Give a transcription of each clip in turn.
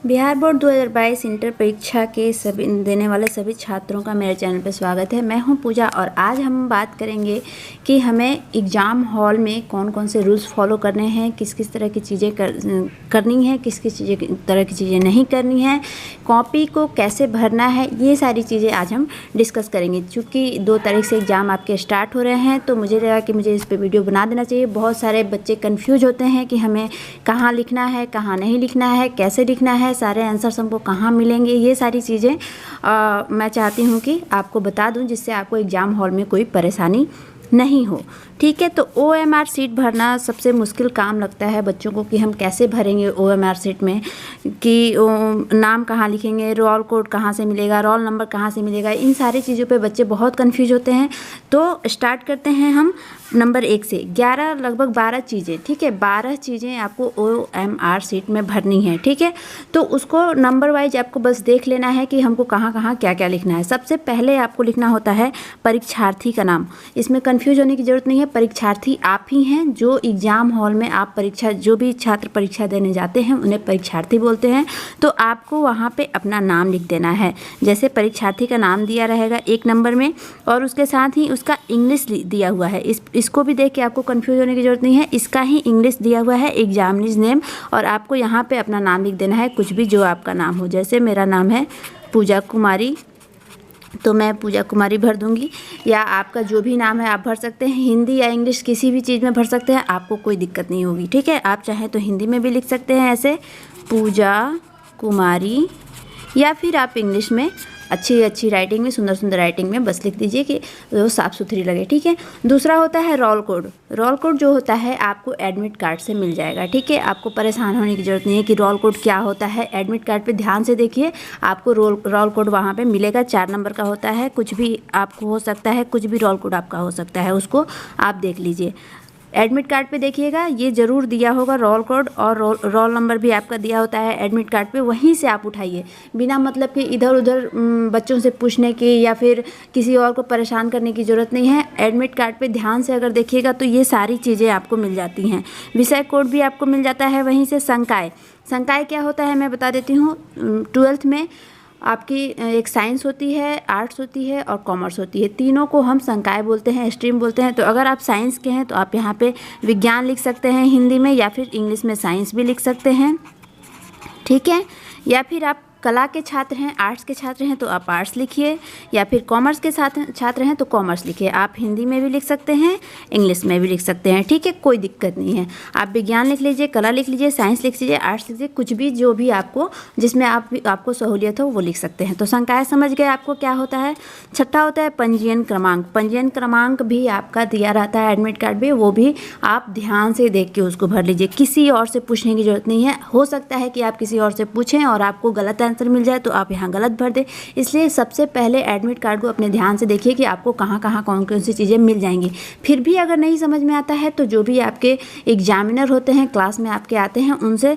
Bihar board 2022 inter परीक्षा के सभी देने वाले सभी छात्रों का मेरे चैनल पर स्वागत है। मैं हूं पूजा और आज हम बात करेंगे कि हमें एग्ज़ाम हॉल में कौन कौन से रूल्स फॉलो करने हैं, किस किस तरह की चीज़ें करनी है, किस किस तरह की चीज़ें नहीं करनी है, कॉपी को कैसे भरना है, ये सारी चीज़ें आज हम डिस्कस करेंगे। चूँकि 2 तारीख से एग्ज़ाम आपके स्टार्ट हो रहे हैं तो मुझे लगा कि मुझे इस पर वीडियो बना देना चाहिए। बहुत सारे बच्चे कन्फ्यूज होते हैं कि हमें कहाँ लिखना है, कहाँ नहीं लिखना है, कैसे लिखना है, सारे आंसर्स हमको कहाँ मिलेंगे, ये सारी चीज़ें मैं चाहती हूँ कि आपको बता दूँ जिससे आपको एग्ज़ाम हॉल में कोई परेशानी नहीं हो। ठीक है, तो OMR सीट भरना सबसे मुश्किल काम लगता है बच्चों को कि हम कैसे भरेंगे OMR सीट में, कि नाम कहाँ लिखेंगे, रोल कोड कहाँ से मिलेगा, रोल नंबर कहाँ से मिलेगा, इन सारी चीज़ों पे बच्चे बहुत कंफ्यूज होते हैं। तो स्टार्ट करते हैं हम नंबर 1 से। 11 लगभग 12 चीज़ें, ठीक है, 12 चीज़ें आपको OMR सीट में भरनी है। ठीक है, तो उसको नंबर वाइज आपको बस देख लेना है कि हमको कहाँ कहाँ क्या क्या लिखना है। सबसे पहले आपको लिखना होता है परीक्षार्थी का नाम। इसमें कंफ्यूज होने की ज़रूरत नहीं है, परीक्षार्थी आप ही हैं। जो एग्ज़ाम हॉल में आप जो भी छात्र परीक्षा देने जाते हैं उन्हें परीक्षार्थी बोलते हैं। तो आपको वहाँ पे अपना नाम लिख देना है। जैसे परीक्षार्थी का नाम दिया रहेगा 1 नंबर में और उसके साथ ही उसका इंग्लिश दिया हुआ है। इसको भी देख के आपको कंफ्यूज होने की ज़रूरत नहीं है, इसका ही इंग्लिश दिया हुआ है एग्जामिनीज नेम, और आपको यहाँ पे अपना नाम लिख देना है, कुछ भी जो आपका नाम हो। जैसे मेरा नाम है पूजा कुमारी तो मैं पूजा कुमारी भर दूंगी, या आपका जो भी नाम है आप भर सकते हैं। हिंदी या इंग्लिश किसी भी चीज़ में भर सकते हैं, आपको कोई दिक्कत नहीं होगी। ठीक है, आप चाहें तो हिंदी में भी लिख सकते हैं ऐसे पूजा कुमारी, या फिर आप इंग्लिश में अच्छी राइटिंग में, सुंदर राइटिंग में बस लिख दीजिए कि वो साफ़ सुथरी लगे। ठीक है, दूसरा होता है रोल कोड। रोल कोड जो होता है आपको एडमिट कार्ड से मिल जाएगा। ठीक है, आपको परेशान होने की ज़रूरत नहीं है कि रोल कोड क्या होता है। एडमिट कार्ड पे ध्यान से देखिए, आपको रोल कोड वहाँ पे मिलेगा। 4 नंबर का होता है, कुछ भी आपको हो सकता है, कुछ भी रोल कोड आपका हो सकता है, उसको आप देख लीजिए। एडमिट कार्ड पे देखिएगा, ये ज़रूर दिया होगा रोल कोड, और रोल नंबर भी आपका दिया होता है एडमिट कार्ड पे। वहीं से आप उठाइए, बिना मतलब कि इधर उधर बच्चों से पूछने की या फिर किसी और को परेशान करने की ज़रूरत नहीं है। एडमिट कार्ड पे ध्यान से अगर देखिएगा तो ये सारी चीज़ें आपको मिल जाती हैं। विषय कोड भी आपको मिल जाता है वहीं से। संकाय क्या होता है मैं बता देती हूँ। 12th में आपकी एक साइंस होती है, आर्ट्स होती है और कॉमर्स होती है। तीनों को हम संकाय बोलते हैं, स्ट्रीम बोलते हैं। तो अगर आप साइंस के हैं तो आप यहाँ पे विज्ञान लिख सकते हैं हिंदी में, या फिर इंग्लिश में साइंस भी लिख सकते हैं। ठीक है, या फिर आप कला के छात्र हैं, आर्ट्स के छात्र हैं तो आप आर्ट्स लिखिए, या फिर कॉमर्स के साथ छात्र हैं तो कॉमर्स लिखिए। आप हिंदी में भी लिख सकते हैं, इंग्लिश में भी लिख सकते हैं। ठीक है, कोई दिक्कत नहीं है। आप विज्ञान लिख लीजिए, कला लिख लीजिए, साइंस लिख लीजिए, आर्ट्स लिख लीजिए, कुछ भी जो भी आपको जिसमें आपको सहूलियत हो वो लिख सकते हैं। तो संकाय समझ गए आपको क्या होता है। छठा होता है पंजीयन क्रमांक। पंजीयन क्रमांक भी आपका दिया रहता है एडमिट कार्ड पे, वो भी आप ध्यान से देख के उसको भर लीजिए। किसी और से पूछने की ज़रूरत नहीं है। हो सकता है कि आप किसी और से पूछें और आपको गलत आंसर मिल जाए तो आप यहाँ गलत भर दें। इसलिए सबसे पहले एडमिट कार्ड को अपने ध्यान से देखिए कि आपको कहाँ कहाँ कौन कौन सी चीज़ें मिल जाएंगी। फिर भी अगर नहीं समझ में आता है तो जो भी आपके एग्जामिनर होते हैं, क्लास में आपके आते हैं, उनसे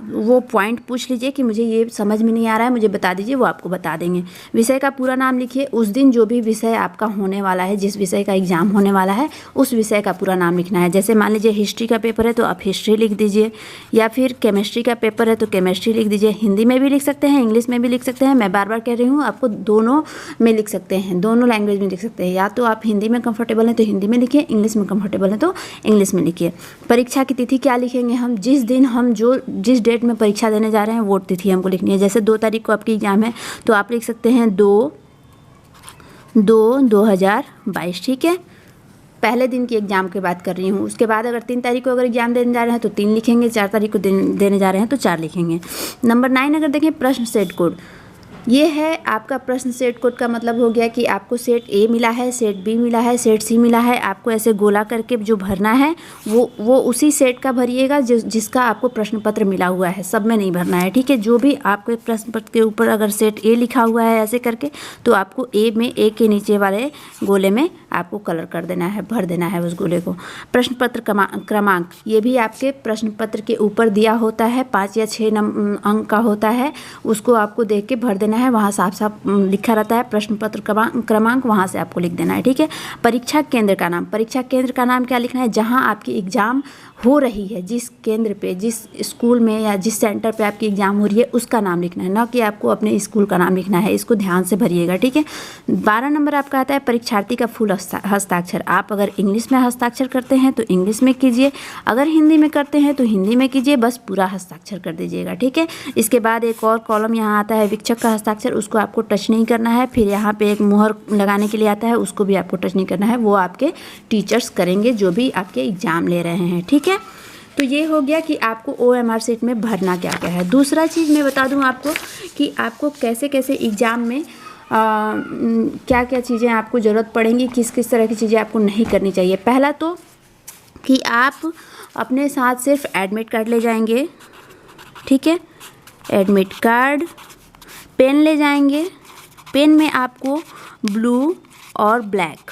वो पॉइंट पूछ लीजिए कि मुझे ये समझ में नहीं आ रहा है, मुझे बता दीजिए, वो आपको बता देंगे। विषय का पूरा नाम लिखिए। उस दिन जो भी विषय आपका होने वाला है, जिस विषय का एग्जाम होने वाला है, उस विषय का पूरा नाम लिखना है। जैसे मान लीजिए हिस्ट्री का पेपर है तो आप हिस्ट्री लिख दीजिए, या फिर केमिस्ट्री का पेपर है तो केमिस्ट्री लिख दीजिए। हिंदी में भी लिख सकते हैं, इंग्लिश में भी लिख सकते हैं। मैं बार बार कह रही हूँ, आपको दोनों में लिख सकते हैं, दोनों लैंग्वेज में लिख सकते हैं। या तो आप हिंदी में कंफर्टेबल हैं तो हिंदी में लिखिए, इंग्लिश में कंफर्टेबल हैं तो इंग्लिश में लिखिए। परीक्षा की तिथि क्या लिखेंगे हम, जिस दिन हम जिस डेट में परीक्षा देने जा रहे हैं वो तिथि हमको लिखनी है। जैसे 2 तारीख को आपकी एग्जाम है तो आप लिख सकते हैं 2/2/2022। ठीक है, पहले दिन की एग्ज़ाम की बात कर रही हूँ। उसके बाद अगर 3 तारीख को अगर एग्ज़ाम देने जा रहे हैं तो 3 लिखेंगे, 4 तारीख को देने जा रहे हैं तो 4 लिखेंगे। नंबर 9 अगर देखें, प्रश्न सेट कोड। ये है आपका प्रश्न सेट कोड का मतलब हो गया कि आपको सेट ए मिला है, सेट बी मिला है, सेट सी मिला है। आपको ऐसे गोला करके जो भरना है वो उसी सेट का भरिएगा जिसका आपको प्रश्न पत्र मिला हुआ है, सब में नहीं भरना है। ठीक है, जो भी आपके प्रश्न पत्र के ऊपर अगर सेट ए लिखा हुआ है ऐसे करके, तो आपको ए के नीचे वाले गोले में आपको कलर कर देना है, भर देना है उस गोले को। प्रश्न पत्र क्रमांक, ये भी आपके प्रश्न पत्र के ऊपर दिया होता है, 5 या 6 अंक का होता है, उसको आपको देख के भर देना देना है, वहाँ साफ साफ लिखा रहता है प्रश्न पत्र क्रमांक, वहाँ से आपको लिख देना है, ठीक है। परीक्षा केंद्र का नाम, परीक्षा केंद्र का नाम क्या लिखना है, जहाँ आपकी एग्ज़ाम हो रही है, जिस केंद्र पे, जिस स्कूल में या जिस सेंटर पे आपकी एग्ज़ाम हो रही है उसका नाम लिखना है, ना कि आपको अपने स्कूल का नाम लिखना है। इसको ध्यान से भरिएगा, ठीक है। 12 नंबर आपका आता है परीक्षार्थी का फुल हस्ताक्षर। आप अगर इंग्लिश में हस्ताक्षर करते हैं तो इंग्लिश में कीजिए, अगर हिंदी में करते हैं तो हिंदी में कीजिए, बस पूरा हस्ताक्षर कर दीजिएगा, ठीक है। इसके बाद एक और कॉलम यहाँ आता है वीक्षक का हस्ताक्षर, उसको आपको टच नहीं करना है। फिर यहाँ पे एक मुहर लगाने के लिए आता है, उसको भी आपको टच नहीं करना है, वो आपके टीचर्स करेंगे जो भी आपके एग्ज़ाम ले रहे हैं, ठीक है। तो ये हो गया कि आपको OMR शीट में भरना क्या क्या है। दूसरा चीज़ मैं बता दूं आपको कि आपको कैसे कैसे एग्ज़ाम में क्या क्या चीज़ें आपको ज़रूरत पड़ेंगी, किस किस तरह की चीज़ें आपको नहीं करनी चाहिए। पहला तो कि आप अपने साथ सिर्फ एडमिट कार्ड ले जाएंगे, ठीक है। एडमिट कार्ड, पेन ले जाएंगे, पेन में आपको ब्लू और ब्लैक,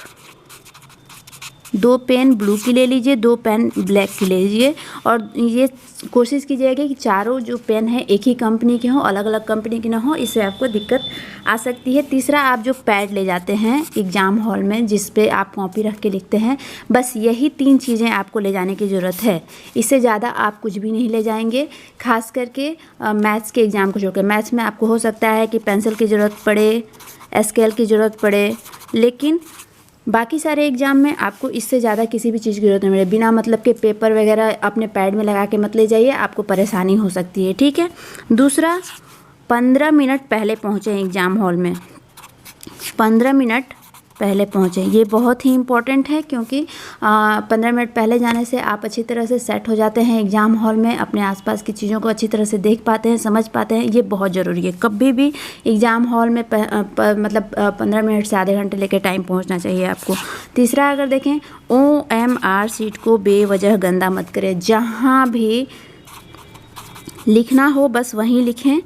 2 पेन ब्लू की ले लीजिए, 2 पेन ब्लैक की ले लीजिए, और ये कोशिश कीजिएगा कि चारों जो पेन है एक ही कंपनी के हों, अलग अलग कंपनी के ना हो, इससे आपको दिक्कत आ सकती है। तीसरा, आप जो पैड ले जाते हैं एग्ज़ाम हॉल में जिस पे आप कॉपी रख के लिखते हैं, बस यही 3 चीज़ें आपको ले जाने की ज़रूरत है। इससे ज़्यादा आप कुछ भी नहीं ले जाएंगे, खास करके मैथ्स के एग्ज़ाम को छोड़कर। मैथ्स में आपको हो सकता है कि पेंसिल की ज़रूरत पड़े, स्केल की ज़रूरत पड़े, लेकिन बाकी सारे एग्ज़ाम में आपको इससे ज़्यादा किसी भी चीज़ की ज़रूरत नहीं पड़े। बिना मतलब के पेपर वगैरह अपने पैड में लगा के मत ले जाइए, आपको परेशानी हो सकती है, ठीक है। दूसरा, 15 मिनट पहले पहुँचें एग्ज़ाम हॉल में, 15 मिनट पहले पहुँचें। ये बहुत ही इम्पॉर्टेंट है, क्योंकि 15 मिनट पहले जाने से आप अच्छी तरह से सेट हो जाते हैं एग्ज़ाम हॉल में, अपने आसपास की चीज़ों को अच्छी तरह से देख पाते हैं, समझ पाते हैं। ये बहुत ज़रूरी है। कभी भी एग्ज़ाम हॉल में मतलब 15 मिनट से आधे घंटे लेकर टाइम पहुंचना चाहिए आपको। तीसरा, अगर देखें, OMR शीट को बेवजह गंदा मत करें। जहाँ भी लिखना हो बस वहीं लिखें,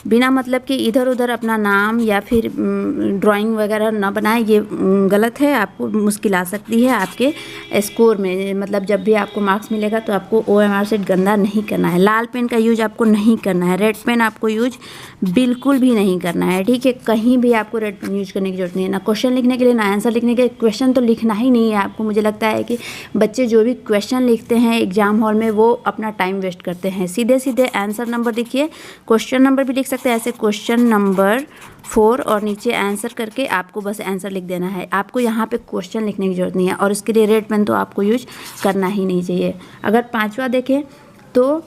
बिना मतलब कि इधर उधर अपना नाम या फिर ड्राइंग वगैरह ना बनाएं। ये गलत है, आपको मुश्किल आ सकती है आपके स्कोर में। मतलब जब भी आपको मार्क्स मिलेगा तो आपको OMR शीट गंदा नहीं करना है। लाल पेन का यूज आपको नहीं करना है, रेड पेन आपको यूज बिल्कुल भी नहीं करना है, ठीक है। कहीं भी आपको रेड पेन यूज करने की जरूरत नहीं है, ना क्वेश्चन लिखने के लिए, ना आंसर लिखने के लिए। क्वेश्चन तो लिखना ही नहीं है आपको। मुझे लगता है कि बच्चे जो भी क्वेश्चन लिखते हैं एग्जाम हॉल में वो अपना टाइम वेस्ट करते हैं। सीधे सीधे आंसर नंबर लिखिए, क्वेश्चन नंबर भी लिख सकते हैं ऐसे, क्वेश्चन नंबर 4 और नीचे आंसर करके आपको बस आंसर लिख देना है। आपको यहाँ पे क्वेश्चन लिखने की ज़रूरत नहीं है, और इसके लिए रेड पेन तो आपको यूज करना ही नहीं चाहिए। अगर 5वां देखें तो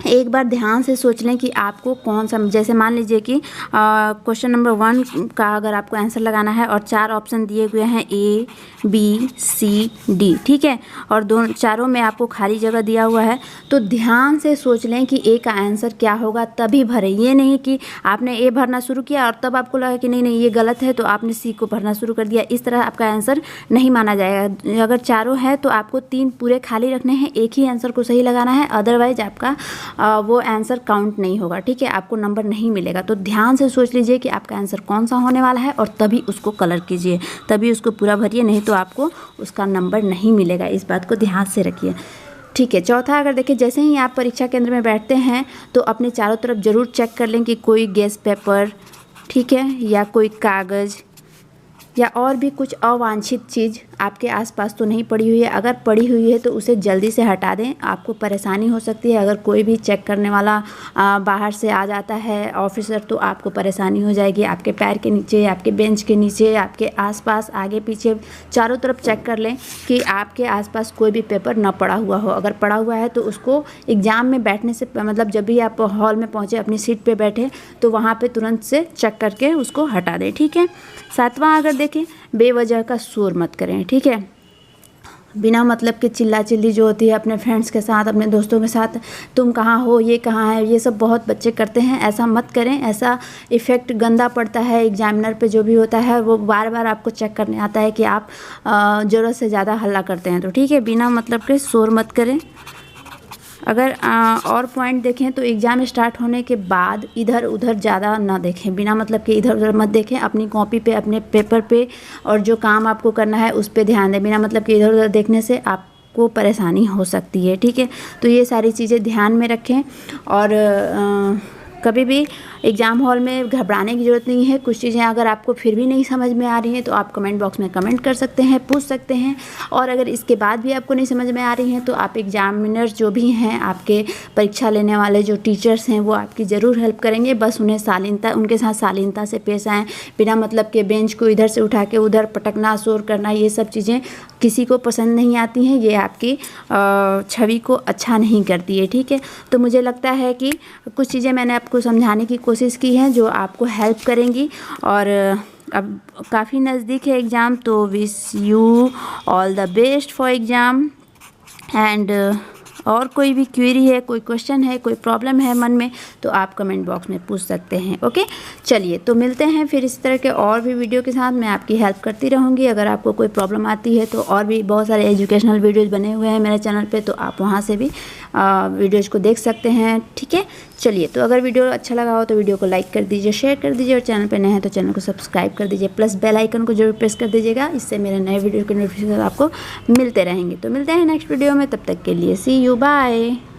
एक बार ध्यान से सोच लें कि आपको कौन सा, जैसे मान लीजिए कि क्वेश्चन नंबर 1 का अगर आपको आंसर लगाना है और 4 ऑप्शन दिए हुए हैं A, B, C, D, ठीक है, और चारों में आपको खाली जगह दिया हुआ है, तो ध्यान से सोच लें कि A का आंसर क्या होगा, तभी भरें। ये नहीं कि आपने A भरना शुरू किया और तब आपको लगा कि नहीं नहीं ये गलत है तो आपने C को भरना शुरू कर दिया। इस तरह आपका आंसर नहीं माना जाएगा। अगर चारों है तो आपको 3 पूरे खाली रखने हैं, एक ही आंसर को सही लगाना है, अदरवाइज आपका वो आंसर काउंट नहीं होगा, ठीक है, आपको नंबर नहीं मिलेगा। तो ध्यान से सोच लीजिए कि आपका आंसर कौन सा होने वाला है और तभी उसको कलर कीजिए, तभी उसको पूरा भरिए, नहीं तो आपको उसका नंबर नहीं मिलेगा। इस बात को ध्यान से रखिए, ठीक है। चौथा, अगर देखिए, जैसे ही आप परीक्षा केंद्र में बैठते हैं तो अपने चारों तरफ ज़रूर चेक कर लें कि कोई गैस पेपर, ठीक है, या कोई कागज़ या और भी कुछ अवांछित चीज़ आपके आसपास तो नहीं पड़ी हुई है। अगर पड़ी हुई है तो उसे जल्दी से हटा दें, आपको परेशानी हो सकती है। अगर कोई भी चेक करने वाला बाहर से आ जाता है ऑफिसर, तो आपको परेशानी हो जाएगी। आपके पैर के नीचे, आपके बेंच के नीचे, आपके आसपास, आगे पीछे, चारों तरफ चेक कर लें कि आपके आसपास कोई भी पेपर ना पड़ा हुआ हो। अगर पड़ा हुआ है तो उसको एग्ज़ाम में बैठने से मतलब जब भी आप हॉल में पहुँचे, अपनी सीट पर बैठे, तो वहाँ पर तुरंत से चेक करके उसको हटा दें, ठीक है। 7वां, अगर देखें, बेवजह का शोर मत करें, ठीक है। बिना मतलब के चिल्ला चिल्ली जो होती है अपने फ्रेंड्स के साथ, अपने दोस्तों के साथ, तुम कहाँ हो, ये कहाँ है, ये सब बहुत बच्चे करते हैं। ऐसा मत करें, ऐसा इफ़ेक्ट गंदा पड़ता है एग्जामिनर पे। जो भी होता है वो बार बार आपको चेक करने आता है कि आप ज़रूरत से ज़्यादा हल्ला करते हैं, तो ठीक है, बिना मतलब के शोर मत करें। अगर और पॉइंट देखें तो एग्ज़ाम स्टार्ट होने के बाद इधर उधर ज़्यादा ना देखें, बिना मतलब कि इधर उधर मत देखें। अपनी कॉपी पे, अपने पेपर पे और जो काम आपको करना है उस पे ध्यान दें। बिना मतलब कि इधर उधर देखने से आपको परेशानी हो सकती है, ठीक है। तो ये सारी चीज़ें ध्यान में रखें, और कभी भी एग्ज़ाम हॉल में घबराने की ज़रूरत नहीं है। कुछ चीज़ें अगर आपको फिर भी नहीं समझ में आ रही हैं तो आप कमेंट बॉक्स में कमेंट कर सकते हैं, पूछ सकते हैं। और अगर इसके बाद भी आपको नहीं समझ में आ रही हैं तो आप एग्जामिनर्स जो भी हैं, आपके परीक्षा लेने वाले जो टीचर्स हैं, वो आपकी ज़रूर हेल्प करेंगे। बस उनके साथ शालीनता से पेश आएँ। बिना मतलब के बेंच को इधर से उठा के उधर पटकना, शोर करना, ये सब चीज़ें किसी को पसंद नहीं आती हैं। ये आपकी छवि को अच्छा नहीं करती है, ठीक है। तो मुझे लगता है कि कुछ चीज़ें मैंने आपको समझाने की कोशिश की हैं जो आपको हेल्प करेंगी। और अब काफ़ी नज़दीक है एग्ज़ाम, तो wish you all the best for exam. And और कोई भी क्वेरी है, कोई क्वेश्चन है, कोई प्रॉब्लम है मन में, तो आप कमेंट बॉक्स में पूछ सकते हैं। ओके, चलिए तो मिलते हैं फिर इस तरह के और भी वीडियो के साथ। मैं आपकी हेल्प करती रहूँगी। अगर आपको कोई प्रॉब्लम आती है तो और भी बहुत सारे एजुकेशनल वीडियोज़ बने हुए हैं मेरे चैनल पे, तो आप वहाँ से भी वीडियोज़ को देख सकते हैं, ठीक है। चलिए, तो अगर वीडियो अच्छा लगा हो तो वीडियो को लाइक कर दीजिए, शेयर कर दीजिए, और चैनल पे नए हैं तो चैनल को सब्सक्राइब कर दीजिए, प्लस बेल आइकन को जरूर प्रेस कर दीजिएगा। इससे मेरे नए वीडियो के नोटिफिकेशन आपको मिलते रहेंगे। तो मिलते हैं नेक्स्ट वीडियो में, तब तक के लिए सी यू, बाय।